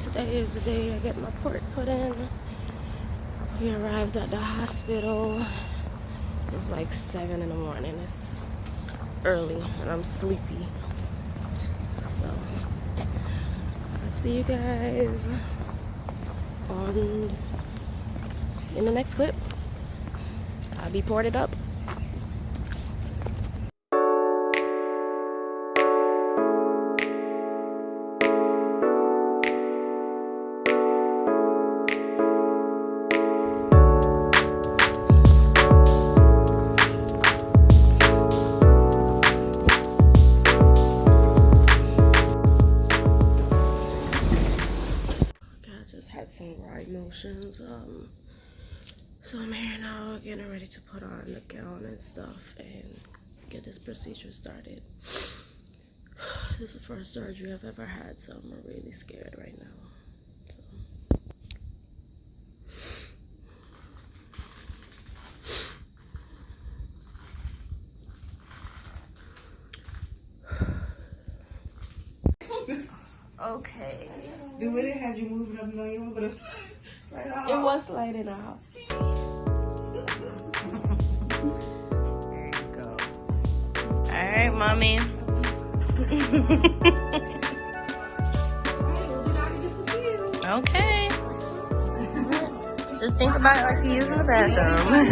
Today is the day I get my port put in. We arrived at the hospital. It was like 7 in the morning. It's early and I'm sleepy. So I'll see you guys in the next clip. I'll be ported up. Had some raw emotions, so I'm here now getting ready to put on the gown and stuff and get this procedure started. This is the first surgery I've ever had, so I'm really scared right now. Okay. The way they had you moving up, you were gonna slide off. It was sliding off. There you go. Alright, mommy. Okay. Just think about it like you're using the bathroom.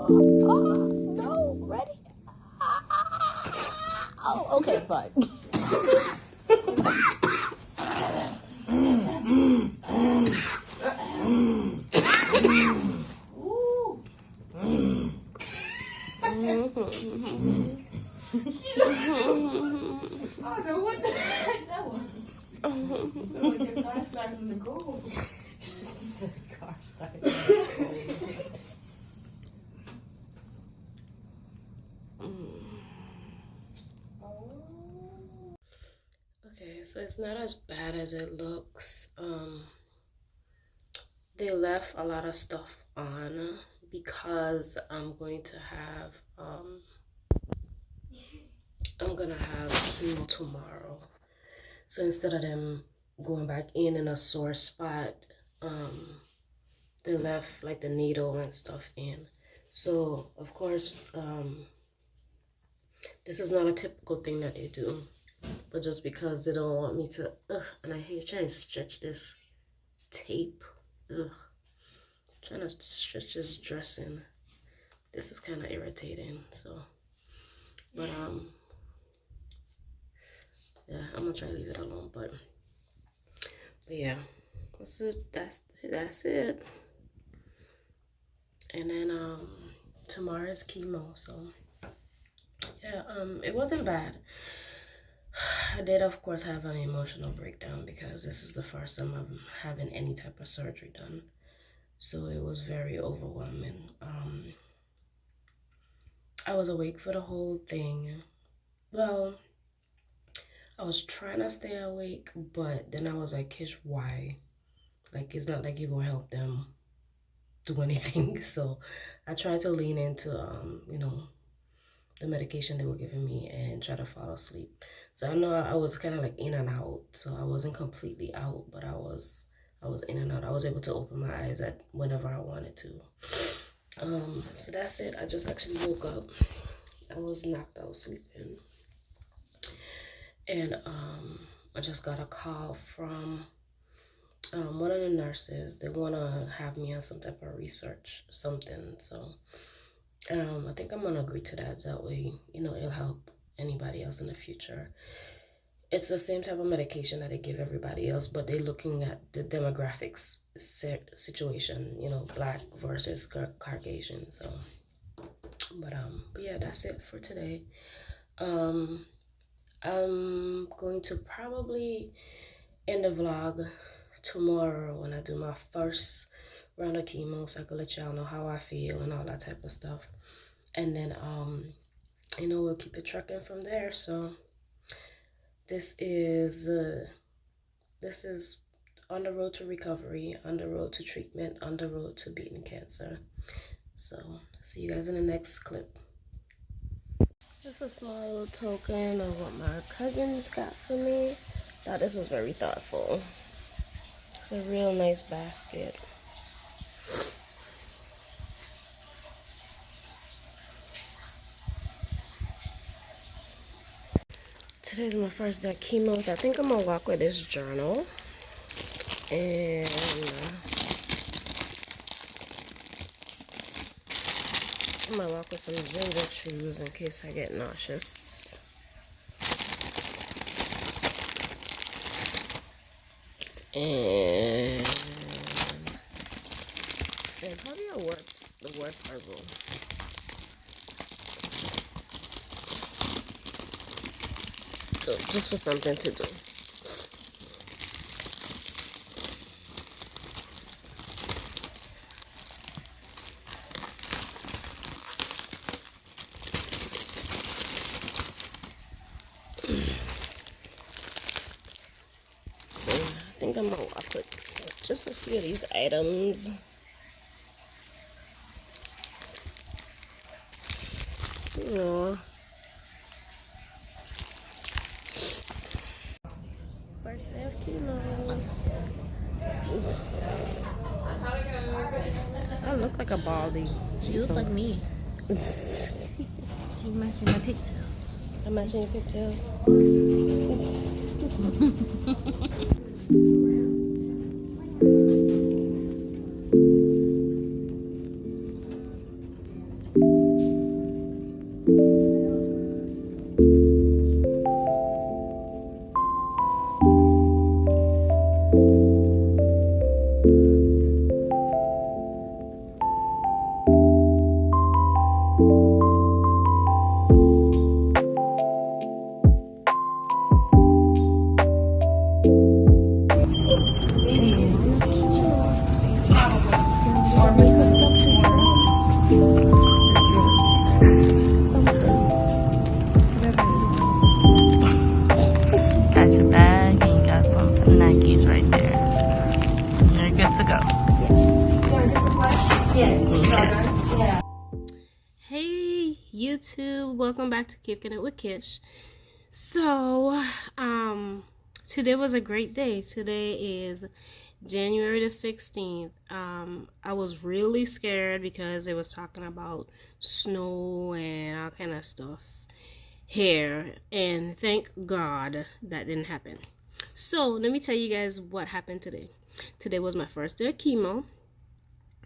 No, ready? Oh, okay, fine. I don't know what the heck that was. So like a car started from the cold. Just a car started. Okay, so it's not as bad as it looks. They left a lot of stuff on because I'm gonna have chemo tomorrow. So instead of them going back in a sore spot, they left like the needle and stuff in. So of course, this is not a typical thing that they do, but just because they don't want me to, and I hate trying to stretch this tape, trying to stretch this dressing. This is kind of irritating. So, but yeah, I'm gonna try to leave it alone. But yeah, that's it. And then tomorrow is chemo, so yeah, it wasn't bad. I did of course have an emotional breakdown because this is the first time I'm having any type of surgery done, so it was very overwhelming. I was awake for the whole thing. Well, I was trying to stay awake, but then I was like, Kish, why? Like, it's not like you're gonna help them do anything. So I tried to lean into the medication they were giving me and try to fall asleep. So I know I was kind of like in and out. So I wasn't completely out, but I was in and out. I was able to open my eyes at whenever I wanted to. So that's it. I just actually woke up. I was knocked out sleeping. And I just got a call from one of the nurses. They want to have me on some type of research, something. So I think I'm going to agree to that. That way, it'll help anybody else in the future. It's the same type of medication that they give everybody else, but they're looking at the demographics situation, Black versus Caucasian. So, but yeah, that's it for today. I'm going to probably end the vlog tomorrow when I do my first round of chemo, so I can let y'all know how I feel and all that type of stuff. And then we'll keep it trucking from there. So this is on the road to recovery, on the road to treatment, on the road to beating cancer. So see you guys in the next clip. Just a small little token of what my cousins got for me. Thought this was very thoughtful. It's a real nice basket. Today's my first day of chemo. I think I'm gonna walk with this journal. And I'm gonna walk with some ginger chews in case I get nauseous. And probably the word puzzle. So just for something to do. So I think I'll put just a few of these items. First day of chemo. I look like a baldy. You look like me. See, you matching my pigtails. I'm matching your pigtails. Hey YouTube, welcome back to Kicking It with Kish. So, today was a great day. Today is January the 16th. I was really scared because it was talking about snow and all kind of stuff here, and thank God that didn't happen. So, let me tell you guys what happened today. Today was my first day of chemo.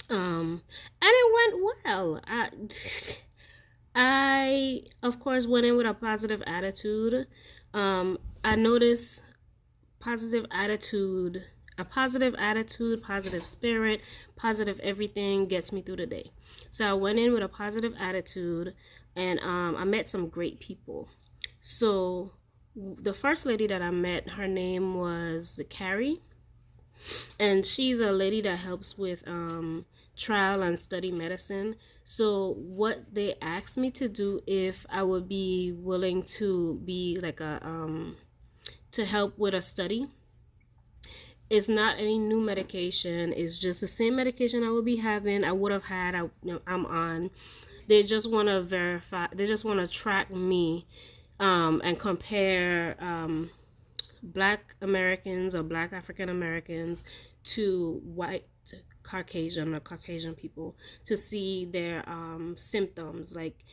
And it went well. I of course went in with a positive attitude. I noticed positive attitude, positive spirit, positive everything gets me through the day. So I went in with a positive attitude, and I met some great people. So the first lady that I met, her name was Carrie, and she's a lady that helps with trial and study medicine. So what they asked me to do, if I would be willing to be like a to help with a study. It's not any new medication. It's just the same medication I would be having, I would have had, I'm on. They just want to verify, they just want to track me and compare Black Americans or Black African Americans to white Caucasian or Caucasian people, to see their symptoms, like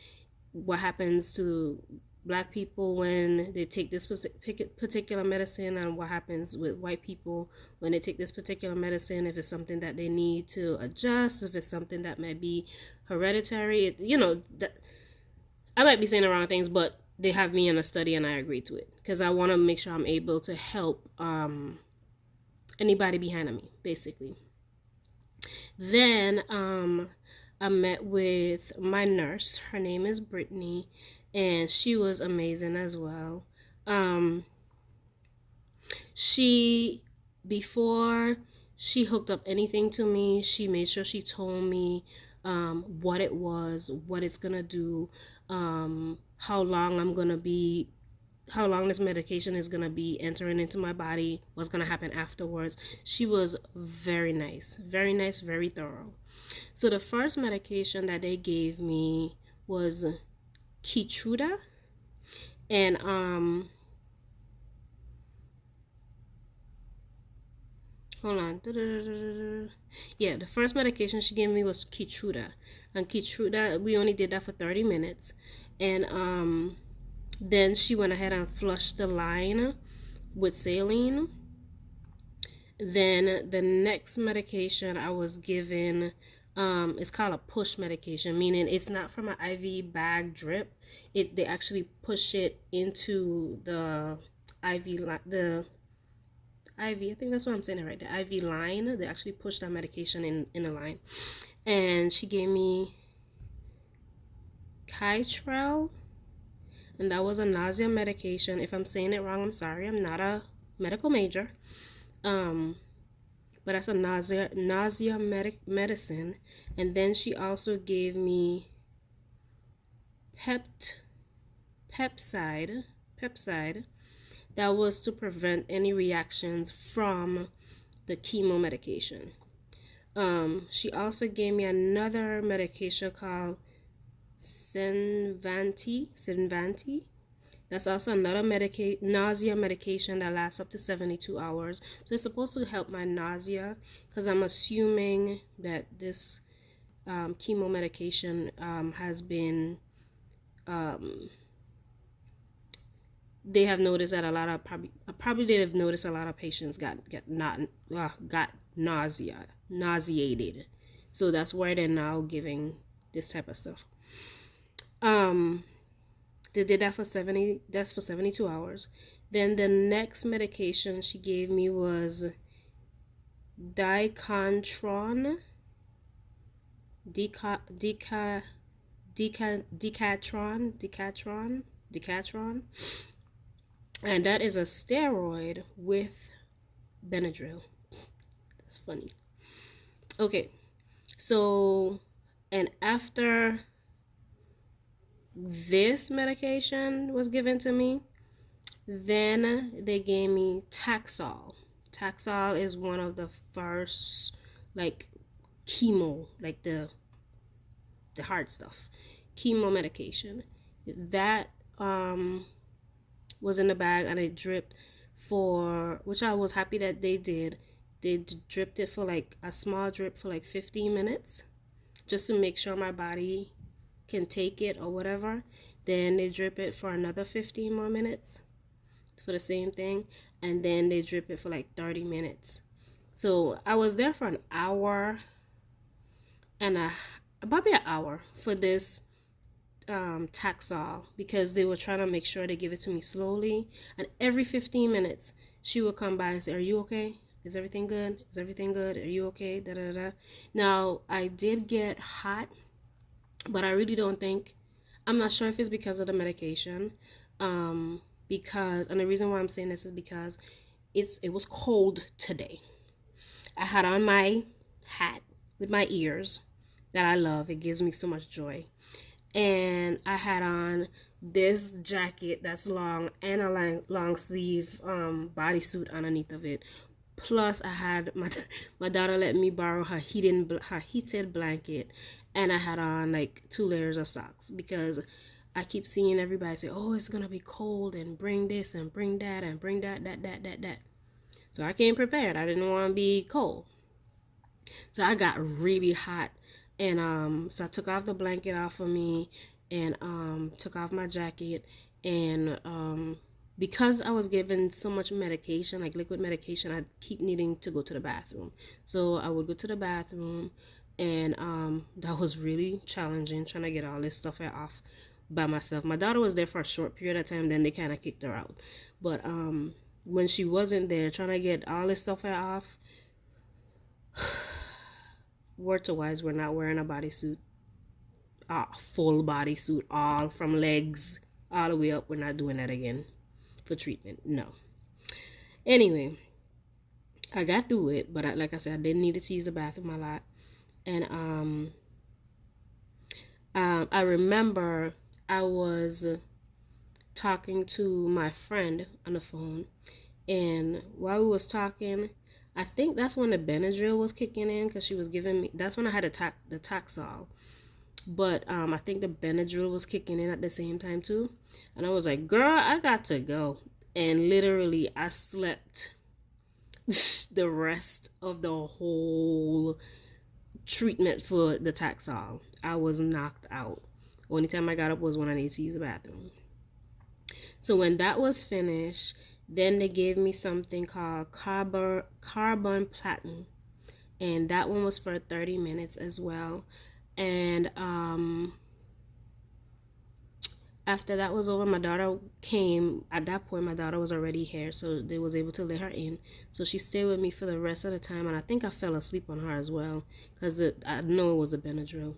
what happens to Black people when they take this particular medicine, and what happens with white people when they take this particular medicine, if it's something that they need to adjust, if it's something that might be hereditary. That I might be saying the wrong things, but they have me in a study and I agreed to it because I want to make sure I'm able to help anybody behind me, basically. Then I met with my nurse. Her name is Brittany, and she was amazing as well. Before she hooked up anything to me, she made sure she told me what it was, what it's gonna do, how long this medication is gonna be entering into my body, what's gonna happen afterwards. She was very nice, very thorough. So the first medication that they gave me was Keytruda, and hold on. Yeah, the first medication she gave me was Keytruda, and Keytruda, we only did that for 30 minutes, and then she went ahead and flushed the line with saline. Then the next medication I was given is called a push medication, meaning it's not from an IV bag drip. They actually push it into the IV I think that's what I'm saying it right. The IV line. They actually push that medication in the line, and she gave me Kytrel, and that was a nausea medication. If I'm saying it wrong, I'm sorry. I'm not a medical major. But that's a nausea medicine. And then she also gave me pepside. That was to prevent any reactions from the chemo medication. She also gave me another medication called Cinvanti. That's also another nausea medication that lasts up to 72 hours. So it's supposed to help my nausea, because I'm assuming that this chemo medication has been, they have noticed that a lot of, probably they have noticed a lot of patients got nauseated. So that's why they're now giving this type of stuff. They did that for 72 hours. Then the next medication she gave me was Decatron, and that is a steroid with Benadryl. That's funny. Okay, so, and after this medication was given to me, then they gave me Taxol. Taxol is one of the first, like, chemo, like the hard stuff, chemo medication. That was in the bag, and it dripped for, which I was happy that they did. They dripped it for like a small drip for like 15 minutes just to make sure my body can take it or whatever. Then they drip it for another 15 more minutes for the same thing, and then they drip it for like 30 minutes. So I was there for an hour and probably an hour for this Taxol, because they were trying to make sure they give it to me slowly. And every 15 minutes she would come by and say, "Are you okay? Is everything good? Is everything good? Are you okay?" Da da da. Now I did get hot, but I really don't think, I'm not sure if it's because of the medication, because, and the reason why I'm saying this is because it was cold today. I had on my hat with my ears that I love. It gives me so much joy. And I had on this jacket that's long and a long sleeve bodysuit underneath of it. Plus, I had my daughter let me borrow her heated blanket, and I had on like 2 layers of socks, because I keep seeing everybody say, "Oh, it's gonna be cold, and bring this and bring that and bring that." So I came prepared. I didn't want to be cold. So I got really hot, and so I took off the blanket off of me, and took off my jacket, and because I was given so much medication, like liquid medication, I keep needing to go to the bathroom. So I would go to the bathroom, and that was really challenging, trying to get all this stuff off by myself. My daughter was there for a short period of time, then they kind of kicked her out. But when she wasn't there, trying to get all this stuff off, word to wise, we're not wearing a bodysuit, a full bodysuit, all from legs all the way up. We're not doing that again for treatment. No. Anyway, I got through it, but like I said, I didn't need to use the bathroom a lot. And I remember I was talking to my friend on the phone, and while we was talking, I think that's when the Benadryl was kicking in, because she was giving me, that's when I had the Taxol. But I think the Benadryl was kicking in at the same time too. And I was like, "Girl, I got to go." And literally I slept the rest of the whole treatment for the Taxol. I was knocked out. Only time I got up was when I needed to use the bathroom. So when that was finished, then they gave me something called carbon platinum, and that one was for 30 minutes as well. And after that was over, my daughter came. At that point, my daughter was already here, so they was able to let her in. So she stayed with me for the rest of the time, and I think I fell asleep on her as well, because I know it was a Benadryl.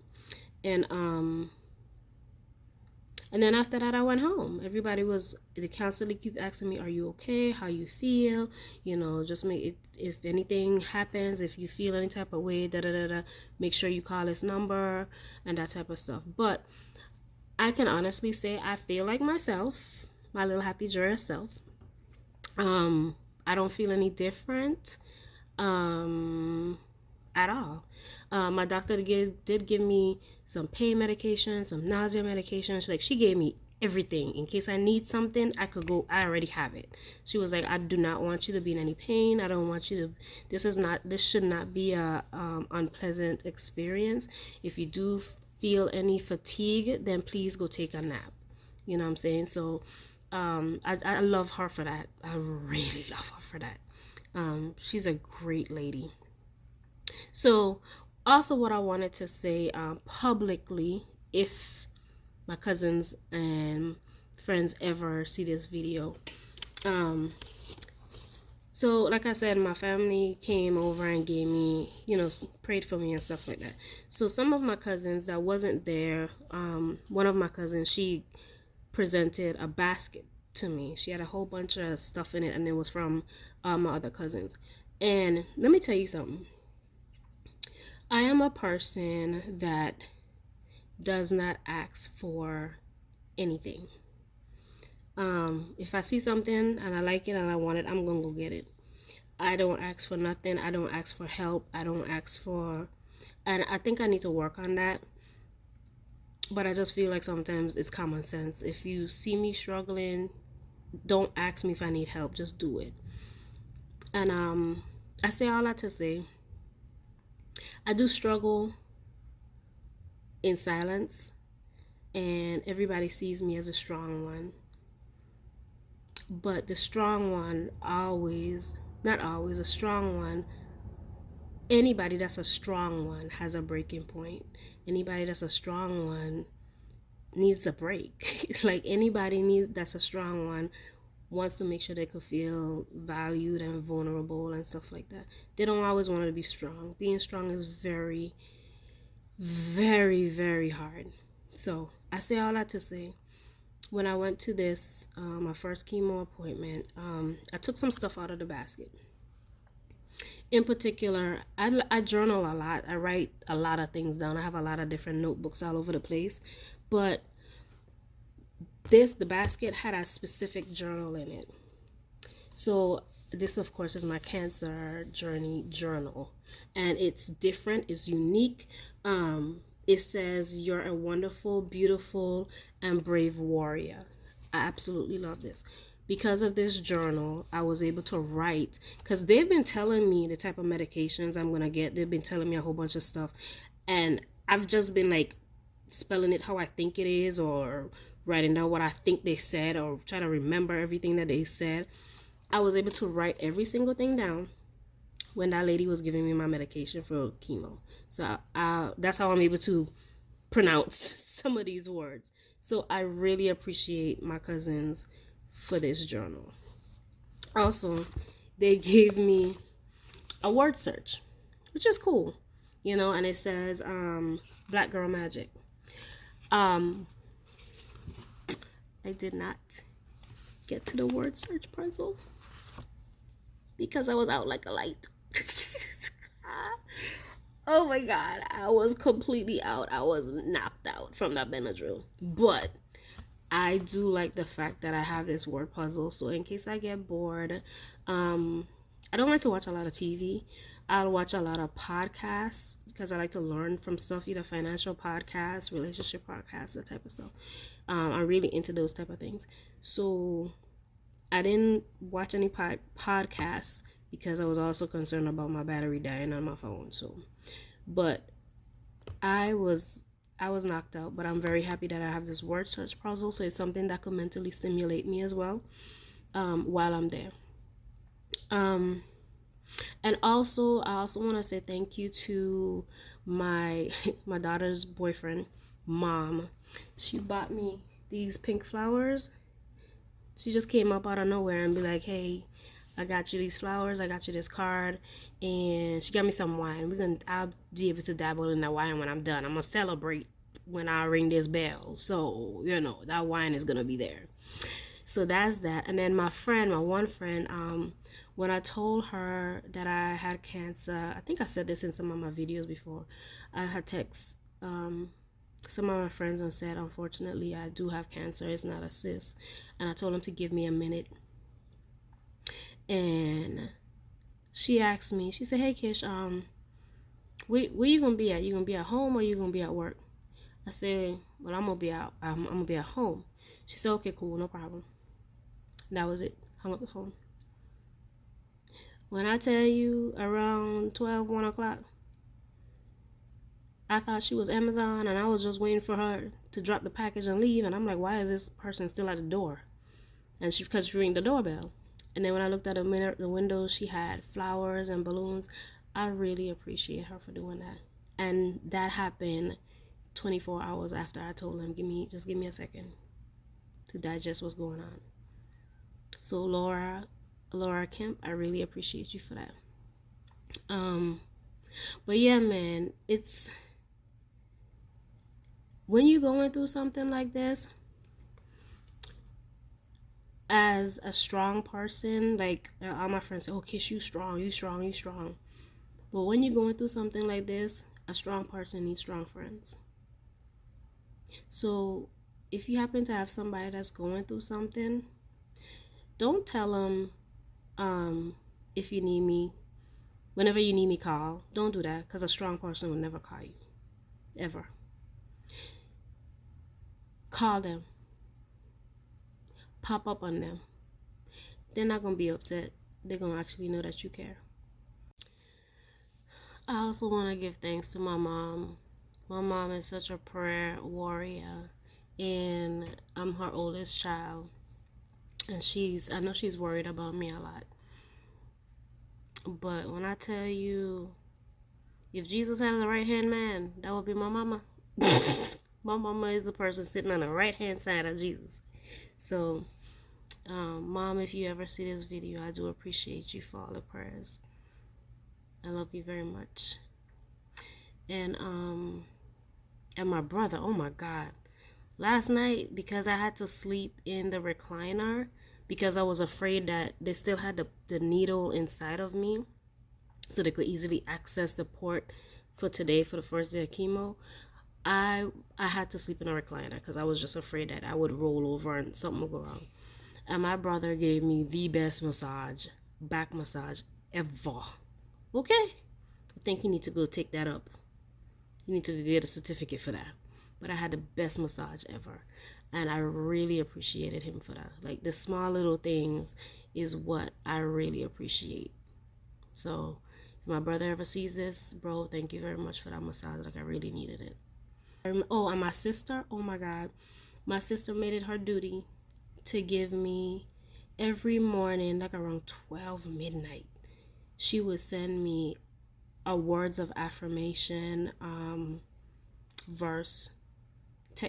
And then after that, I went home. They constantly keep asking me, "Are you okay? How you feel? You know, just make it, if anything happens, if you feel any type of way, make sure you call this number," and that type of stuff. But I can honestly say I feel like myself, my little happy, joyous self. I don't feel any different at all. My doctor did give me some pain medication, some nausea medication. She gave me everything in case I need something. I could go. I already have it. She was like, "I do not want you to be in any pain. I don't want you to. This should not be a unpleasant experience. If you do feel any fatigue, then please go take a nap." You know what I'm saying? So I love her for that. I really love her for that. She's a great lady. So also what I wanted to say publicly, if my cousins and friends ever see this video, so like I said, my family came over and gave me, prayed for me and stuff like that. So some of my cousins that wasn't there, one of my cousins, she presented a basket to me. She had a whole bunch of stuff in it, and it was from my other cousins. And let me tell you something. I am a person that does not ask for anything. If I see something and I like it and I want it, I'm gonna go get it. I don't ask for nothing. I don't ask for help. I don't ask for And I think I need to work on that. But I just feel like sometimes it's common sense. If you see me struggling, don't ask me if I need help, just do it. And I say all that to say, I do struggle in silence, and everybody sees me as a strong one. But the strong one always, not always, a strong one, anybody that's a strong one has a breaking point. Anybody that's a strong one needs a break. Like anybody needs that's a strong one wants to make sure they could feel valued and vulnerable and stuff like that. They don't always want to be strong. Being strong is very, very, very hard. So I say all that to say, when I went to this, my first chemo appointment, I took some stuff out of the basket. In particular, I journal a lot. I write a lot of things down. I have a lot of different notebooks all over the place. But the basket had a specific journal in it. So this, of course, is my cancer journey journal. And it's different, it's unique. It says, "You're a wonderful, beautiful, and brave warrior." I absolutely love this. Because of this journal, I was able to write, because they've been telling me the type of medications I'm going to get. They've been telling me a whole bunch of stuff. And I've just been like spelling it how I think it is, or writing down what I think they said, or trying to remember everything that they said. I was able to write every single thing down when that lady was giving me my medication for chemo. So that's how I'm able to pronounce some of these words. So I really appreciate my cousins for this journal. Also, they gave me a word search, which is cool, and it says Black Girl Magic. I did not get to the word search puzzle because I was out like a light. Oh my God, I was completely out. I was knocked out from that Benadryl. But I do like the fact that I have this word puzzle. So in case I get bored, I don't like to watch a lot of TV. I'll watch a lot of podcasts because I like to learn from stuff, either financial podcasts, relationship podcasts, that type of stuff. I'm really into those type of things. So I didn't watch any podcasts because I was also concerned about my battery dying on my phone. But I was knocked out, but I'm very happy that I have this word search puzzle. So it's something that could mentally stimulate me as well while I'm there. And also, I also want to say thank you to my daughter's boyfriend, mom. She bought me these pink flowers. She just came up out of nowhere and be like, "Hey, I got you these flowers. I got you this card," and she got me some wine. I'll be able to dabble in that wine when I'm done. I'm gonna celebrate when I ring this bell. So that wine is gonna be there. So that's that. And then my one friend, when I told her that I had cancer, I think I said this in some of my videos before, I had text some of my friends and said, "Unfortunately, I do have cancer. It's not a cyst." And I told them to give me a minute. And she asked me, she said, "Hey Kish, where you gonna be at? You gonna be at home or you gonna be at work?" I said, "Well, I'm gonna be at home." She said, "Okay, cool, no problem." That was it. Hung up the phone. When I tell you, around 12, 1 o'clock, I thought she was Amazon, and I was just waiting for her to drop the package and leave. And I'm like, why is this person still at the door? And because she rang the doorbell. And then when I looked at the window, she had flowers and balloons. I really appreciate her for doing that. And that happened 24 hours after I told them, just give me a second to digest what's going on. So Laura Kemp, I really appreciate you for that. But yeah, man, it's when you're going through something like this, as a strong person, like all my friends say, "Oh, Kish, you strong. But when you're going through something like this, a strong person needs strong friends. So if you happen to have somebody that's going through something, don't tell them, "If you need me, Whenever you need me, call. Don't do that, because a strong person will never call you. Ever. Call them. Pop up on them. They're not going to be upset. They're going to actually know that you care. I also want to give thanks to my mom. My mom is such a prayer warrior, and I'm her oldest child. And I know she's worried about me a lot. But when I tell you, if Jesus had a right-hand man, that would be my mama. My mama is the person sitting on the right-hand side of Jesus. So, Mom, if you ever see this video, I do appreciate you for all the prayers. I love you very much. And my brother, oh my God. Last night, because I had to sleep in the recliner, because I was afraid that they still had the needle inside of me, so they could easily access the port for today, for the first day of chemo, I had to sleep in a recliner because I was just afraid that I would roll over and something would go wrong. And my brother gave me the best back massage ever. Okay? I think you need to go take that up. You need to get a certificate for that. But I had the best massage ever. And I really appreciated him for that. Like, the small little things is what I really appreciate. So, if my brother ever sees this, bro, thank you very much for that massage. Like, I really needed it. Oh, and my sister, oh my God. My sister made it her duty to give me every morning, like around 12 midnight, she would send me a words of affirmation verse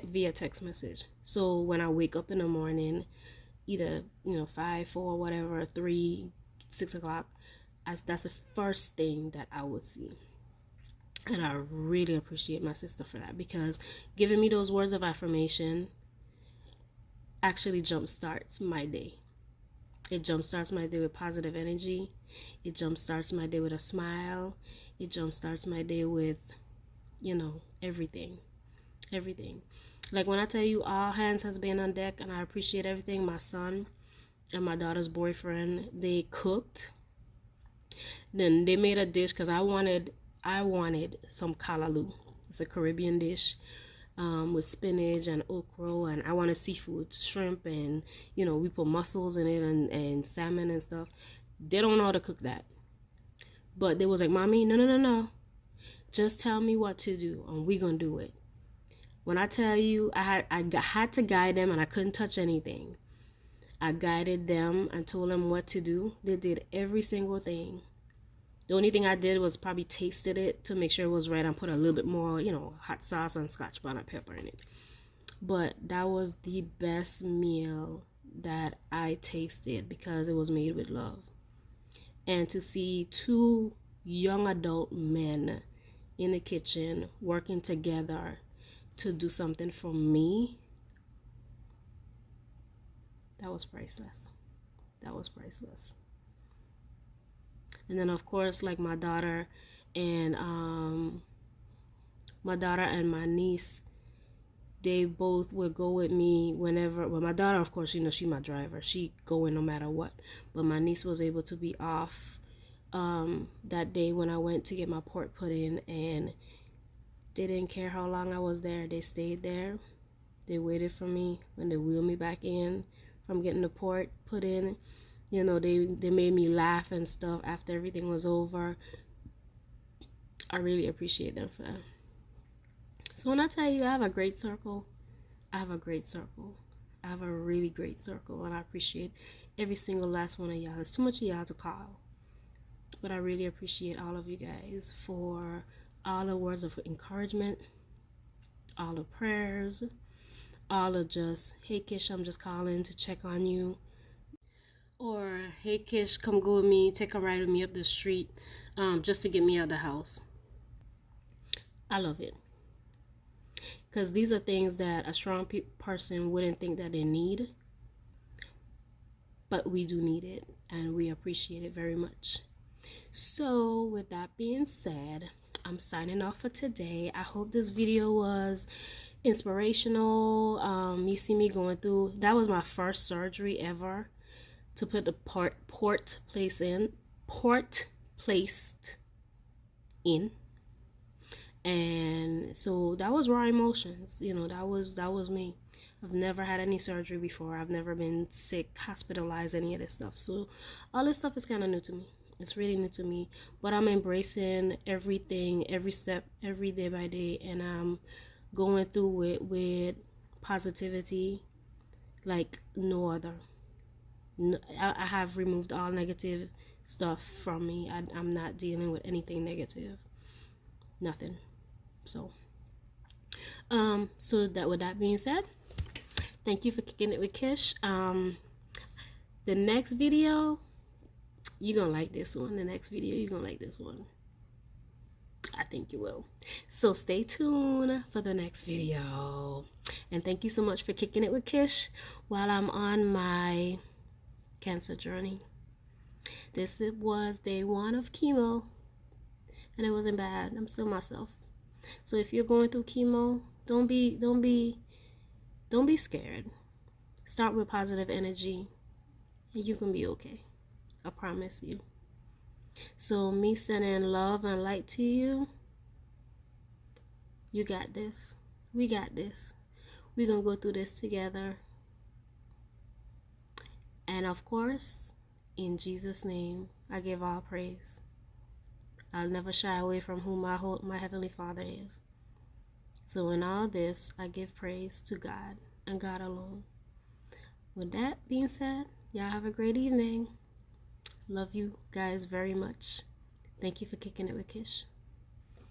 via text message. So when I wake up in the morning, either 5, 4, whatever, 3, 6 o'clock, that's the first thing that I would see. And I really appreciate my sister for that, because giving me those words of affirmation actually jumpstarts my day. It jumpstarts my day with positive energy. It jumpstarts my day with a smile. It jumpstarts my day with, everything. Everything. Like, when I tell you all hands has been on deck, and I appreciate everything. My son and my daughter's boyfriend, they cooked. Then they made a dish, because I wanted some kalaloo. It's a Caribbean dish with spinach and okra, and I wanted seafood, shrimp, and we put mussels in it, and salmon and stuff. They don't know how to cook that, but they was like, Mommy, no, just tell me what to do and we gonna do it. When I tell you, I had to guide them, and I couldn't touch anything. I guided them and told them what to do. They did every single thing. The only thing I did was probably tasted it to make sure it was right and put a little bit more, hot sauce and Scotch bonnet pepper in it. But that was the best meal that I tasted, because it was made with love. And to see 2 young adult men in the kitchen working together to do something for me, that was priceless. That was priceless. And then, of course, like my daughter and my niece, they both would go with me whenever. Well, my daughter, of course, she's my driver. She going no matter what. But my niece was able to be off that day when I went to get my port put in, and they didn't care how long I was there. They stayed there. They waited for me when they wheeled me back in from getting the port put in. They made me laugh and stuff after everything was over. I really appreciate them for that. So when I tell you I have a great circle, I have a great circle. I have a really great circle, and I appreciate every single last one of y'all. There's too much of y'all to call. But I really appreciate all of you guys for all the words of encouragement, all the prayers, all of just, hey Kish, I'm just calling to check on you. Or, hey Kish, come go with me, take a ride with me up the street, just to get me out of the house. I love it. Because these are things that a strong person wouldn't think that they need. But we do need it, and we appreciate it very much. So, with that being said, I'm signing off for today. I hope this video was inspirational. You see me going through, that was my first surgery ever, to put the port placed in. And so that was raw emotions, you know. That was me. I've never had any surgery before. I've never been sick, hospitalized, any of this stuff. So all this stuff is kind of new to me. It's really new to me, but I'm embracing everything, every step, every day by day, and I'm going through it with positivity like no other. No, I have removed all negative stuff from me. I'm not dealing with anything negative, nothing. So, so that with that being said, thank you for kicking it with Kish. The next video, you're gonna like this one. The next video, you're gonna like this one. I think you will. So stay tuned for the next video. And thank you so much for kicking it with Kish while I'm on my cancer journey. This was day 1 of chemo, and it wasn't bad. I'm still myself. So if you're going through chemo, don't be scared. Start with positive energy, and you can be okay. I promise you. So me sending love and light to you. You got this. We got this. We're gonna go through this together. And of course, in Jesus' name, I give all praise. I'll never shy away from who my Heavenly Father is. So in all this, I give praise to God and God alone. With that being said, y'all have a great evening. Love you guys very much. Thank you for kicking it with Kish.